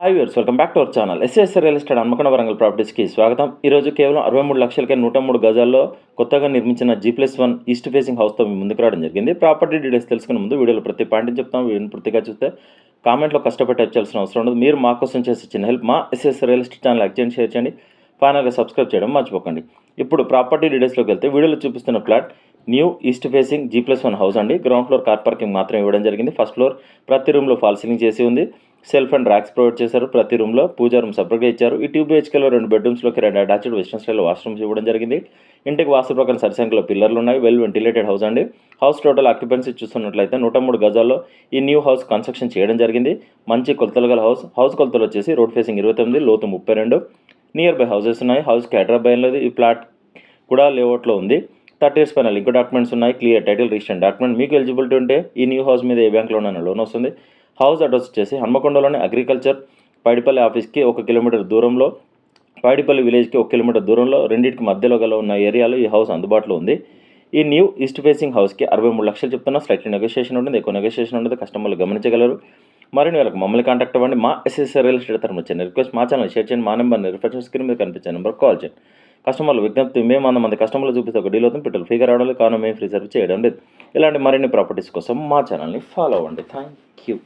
Hi viewers, welcome back to our channel. SS real estate Hanmakonda Warangal ప్రాపర్టీస్కి స్వాగతం. ఈరోజు కేవలం 63 లక్షలకే 103 గజాల్లో కొత్తగా నిర్మించిన G+1 ఈస్ట్ ఫేసింగ్ హౌస్తో మీ ముందుకు రావడం జరిగింది. ప్రాపర్టీ డీటెయిల్స్ తెలుసుకునే ముందు వీడియోలో ప్రతి పాయింట్ చెప్తాం. వీడియోని పూర్తిగా చూస్తే కామెంట్లో కష్టపడి టైప్ చేయాల్సిన అవసరం ఉండదు. మీరు మా కోసం చేసే చిన్న హెల్ప్ మా SS real estate channel like చేయండి, షేర్ చేయండి, ఫైనల్గా సబ్స్క్రైబ్ చేయడం మర్చిపోకండి. ఇప్పుడు ప్రాపర్టీ డీటెయిల్స్లోకి వెళ్తే వీడియోలో చూపిస్తున్న flat new east facing G+1 house అండి. గ్రౌండ్ ఫ్లోర్ కార్ పార్కింగ్ మాత్రం ఇవ్వడం జరిగింది. ఫస్ట్ ఫ్లోర్ ప్రతి రూమ్లో ఫాల్ సీలింగ్ చేసి ఉంది. సెల్ఫ్ అండ్ ర్యాక్స్ ప్రొవైడ్ చేశారు. ప్రతి రూమ్లో పూజా రూమ్ సపరేట్గా ఇచ్చారు. ఈ 2 BHKలో 2 బెడ్రూమ్స్లోకి 2 అటాచ్డ్ వెస్టర్న్ స్టైల్ వాష్రూమ్స్ ఇవ్వడం జరిగింది. ఇంటికి వాస్తు ప్రకారం సరిసంఖ్యలో పిల్లర్లు ఉన్నాయి. వెల్ వెంటిలేటెడ్ హౌస్ అండి. హౌస్ టోటల్ ఆక్యుపెన్సీ చూస్తున్నట్లయితే 103 గజాల్లో ఈ న్యూ హౌస్ కన్స్ట్రక్షన్ చేయడం జరిగింది. మంచి కొలతలు గల హౌస్ కొలతలు వచ్చేసి రోడ్ ఫేసింగ్ 29, లోతు 32. నియర్ బై హౌసెస్ ఉన్నాయి. హౌస్ హైదరాబాద్ లేదు. ఈ ప్లాట్ కూడా లేఅవుట్లో ఉంది. 30 years పైన లింక్ డాక్యుమెంట్స్ ఉన్నాయి. Clear title registration document. మీకు ఎలిజిబిలిటీ ఉంటే ఈ న్యూ హౌస్ మీద ఏ బ్యాంక్లోనైనా లోన్ వస్తుంది. హౌస్ అడ్రస్ వచ్చేసి హన్మకొండలోని అగ్రికల్చర్ పైడిపల్లి ఆఫీస్కి 1 కిలోమీటర్ దూరంలో, పైడిపల్లి విలేజ్కి 1 కిలోమీటర్ దూరంలో, రెండింటికి మధ్యలో గల ఉన్న ఏరియాలో ఈ హౌస్ అందుబాటులో ఉంది. ఈ న్యూ ఈస్ట్ ఫేసింగ్ హౌస్కి 63 లక్షలు చెప్తున్నా. స్లైట్లీ నెగోషియేషన్ ఉంటుంది, ఎక్కువ నెగోషియేషన్ ఉంటుంది. కస్టమర్లు గమనించగలరు. మరిన్ని వేళకు మమ్మల్ని కాంటాక్ట్ అవ్వండి. మా ఎస్ఎస్ రియల్ ఎస్టేట్ తరఫున వచ్చిన రిక్వెస్ట్ మా ఛానల్ షేర్ చేయండి. మా నెంబర్ని రిఫ్రెష్ స్క్రీన్ మీద కనిపించే నెంబర్ కాల్ చేయండి. కస్టమర్లు విజ్ఞప్తి, మేము 100 మంది కస్టమర్లు చూపిస్తే ఒక డీల్ అవుతుంది. పెట్రోల్ ఫ్రీగా రావడం లేదు, కావున మేము ఫ్రీ సర్వీస్ చేయడం లేదు. ఇలాంటి మరిన్ని ప్రాపర్టీస్ కోసం మా ఛానల్ని ఫాలో అవ్వండి. Thank you.